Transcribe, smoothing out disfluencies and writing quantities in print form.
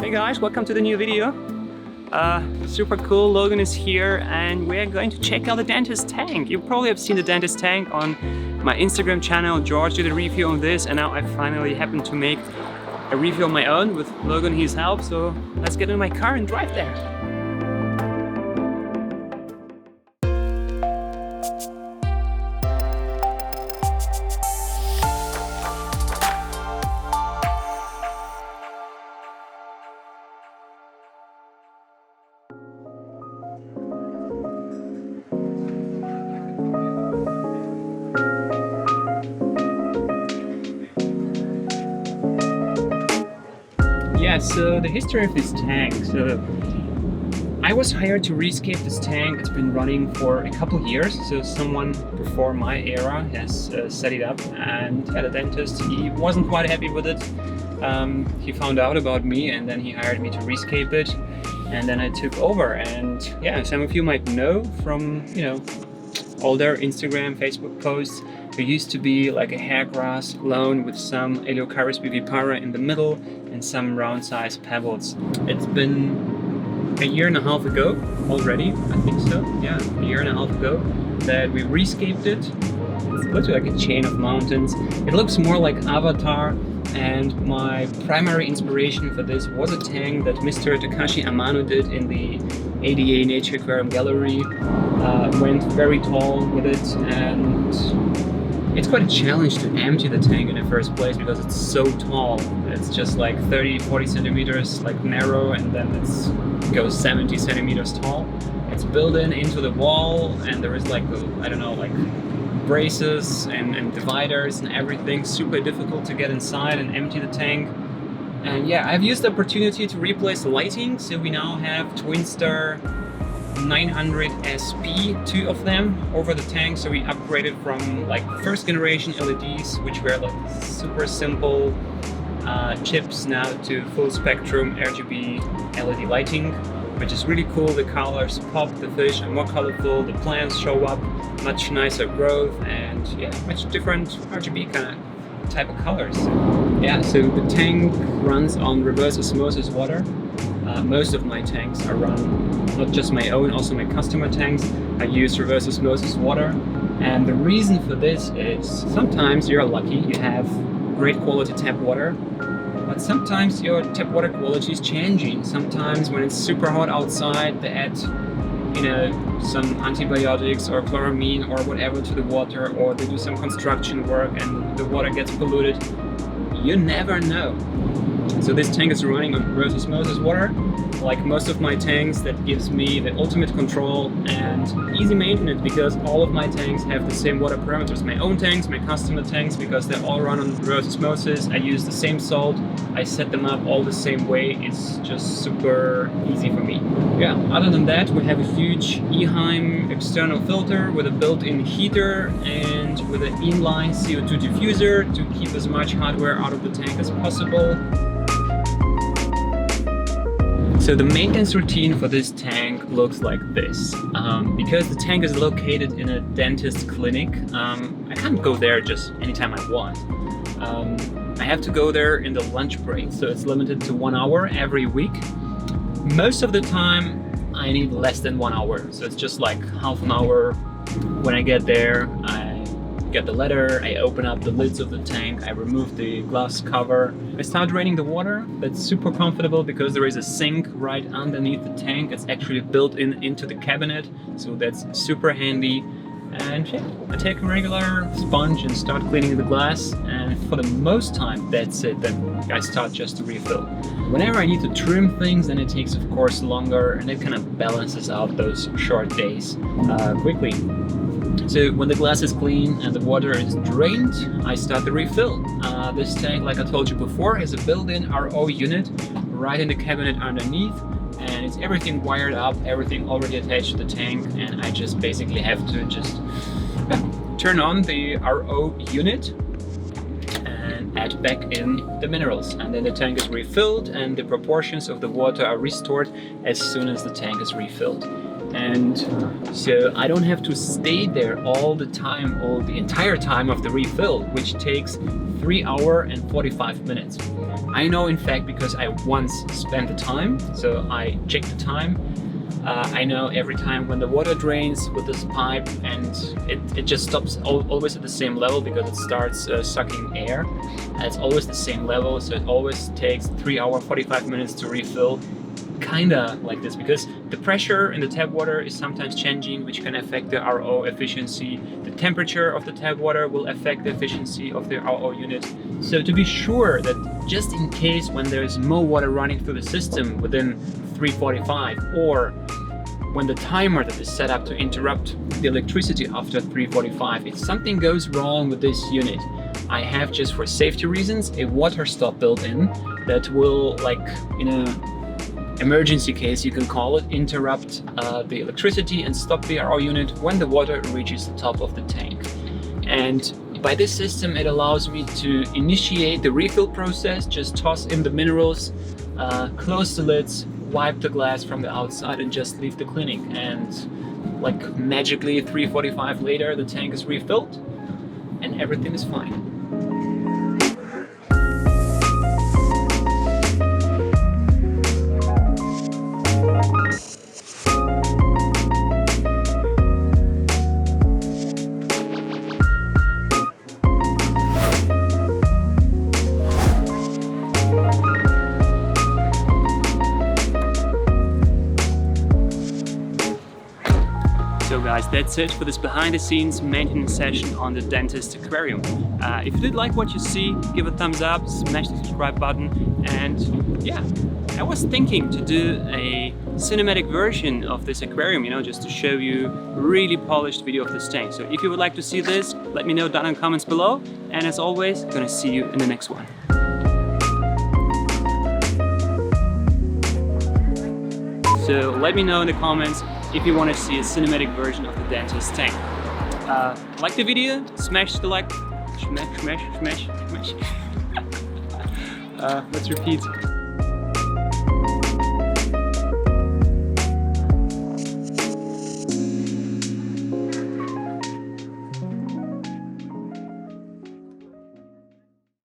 Hey guys, welcome to the new video. Super cool, Logan is here and we're going to check out the dentist tank. You probably have seen the dentist tank on my Instagram channel. George did a review on this and now I finally happened to make a review on my own with Logan, his help. So let's get in my car and drive there. Yeah, so the history of this tank. So I was hired to rescape this tank. It's been running for a couple years. So someone before my era has set it up and had a dentist. He wasn't quite happy with it. He found out about me and then he hired me to rescape it. And then I took over. And yeah, some of you might know from, older Instagram, Facebook posts. There used to be like a hairgrass lawn with some Eleucharis vivipara in the middle and some round-sized pebbles. It's been a year and a half ago already, I think so. Yeah, a year and a half ago that we rescaped it. It's literally like a chain of mountains. It looks more like Avatar, and my primary inspiration for this was a tank that Mr. Takashi Amano did in the ADA nature-aquarium gallery. Went very tall with it, and it's quite a challenge to empty the tank in the first place because it's so tall. It's just like 30-40 centimeters like narrow, and then it goes 70 centimeters tall. It's built into the wall, and there is like, I don't know, like braces and dividers and everything. Super difficult to get inside and empty the tank. And yeah, I've used the opportunity to replace the lighting. So we now have Twinstar 900 SP, 2 of them over the tank. So we upgraded from like first generation LEDs, which were like super simple chips, now to full spectrum RGB LED lighting, which is really cool. The colors pop, the fish are more colorful, the plants show up, much nicer growth, and yeah, much different RGB kind of type of colors. Yeah, so the tank runs on reverse osmosis water. Most of my tanks are run, not just my own, also my customer tanks. I use reverse osmosis water, and the reason for this is sometimes you're lucky, you have great quality tap water, but sometimes your tap water quality is changing. Sometimes when it's super hot outside, they add some antibiotics or chloramine or whatever to the water, or they do some construction work and the water gets polluted. You never know. So this tank is running on reverse osmosis water. Like most of my tanks, that gives me the ultimate control and easy maintenance because all of my tanks have the same water parameters. My own tanks, my customer tanks, because they all run on reverse osmosis. I use the same salt. I set them up all the same way. It's just super easy for me. Yeah, other than that, we have a huge Eheim external filter with a built-in heater and with an inline CO2 diffuser to keep as much hardware out of the tank as possible. So the maintenance routine for this tank looks like this. Because the tank is located in a dentist clinic, I can't go there just anytime I want. I have to go there in the lunch break, so it's limited to 1 hour every week. Most of the time I need less than 1 hour, so it's just like half an hour. When I get there, I get the ladder, I open up the lids of the tank, I remove the glass cover, I start draining the water. That's super comfortable because there is a sink right underneath the tank. It's actually built into the cabinet, so that's super handy. And yeah, I take a regular sponge and start cleaning the glass, and for the most time that's it. Then I start just to refill. Whenever I need to trim things, then it takes of course longer, and it kind of balances out those short days quickly. So when the glass is clean and the water is drained, I start the refill. This tank, like I told you before, has a built-in RO unit right in the cabinet underneath, and it's everything wired up, everything already attached to the tank, and I just basically have to just turn on the RO unit and add back in the minerals, and then the tank is refilled and the proportions of the water are restored as soon as the tank is refilled. And so I don't have to stay there all the time, or the entire time of the refill, which takes 3 hours and 45 minutes. I know, in fact, because I once spent the time, so I checked the time. I know every time when the water drains with this pipe, and it just stops always at the same level because it starts sucking air. It's always the same level, so it always takes 3 hours 45 minutes to refill. Kinda like this, because the pressure in the tap water is sometimes changing, which can affect the RO efficiency. The temperature of the tap water will affect the efficiency of the RO unit. So to be sure that just in case when there's more water running through the system within 3:45, or when the timer that is set up to interrupt the electricity after 3:45, if something goes wrong with this unit, I have, just for safety reasons, a water stop built in that will, like in a emergency case, you can call it, interrupt the electricity and stop the RO unit when the water reaches the top of the tank. And by this system, it allows me to initiate the refill process, just toss in the minerals, close the lids, wipe the glass from the outside, and just leave the clinic. And like magically 3:45 later, the tank is refilled and everything is fine. So guys, that's it for this behind the scenes maintenance session on the dentist aquarium. If you did like what you see, give a thumbs up, smash the subscribe button, and yeah, I was thinking to do a cinematic version of this aquarium, you know, just to show you a really polished video of this tank. So if you would like to see this, let me know down in the comments below, and as always, gonna see you in the next one. So let me know in the comments if you want to see a cinematic version of the dentist tank. Like the video, smash the like, smash. Let's repeat.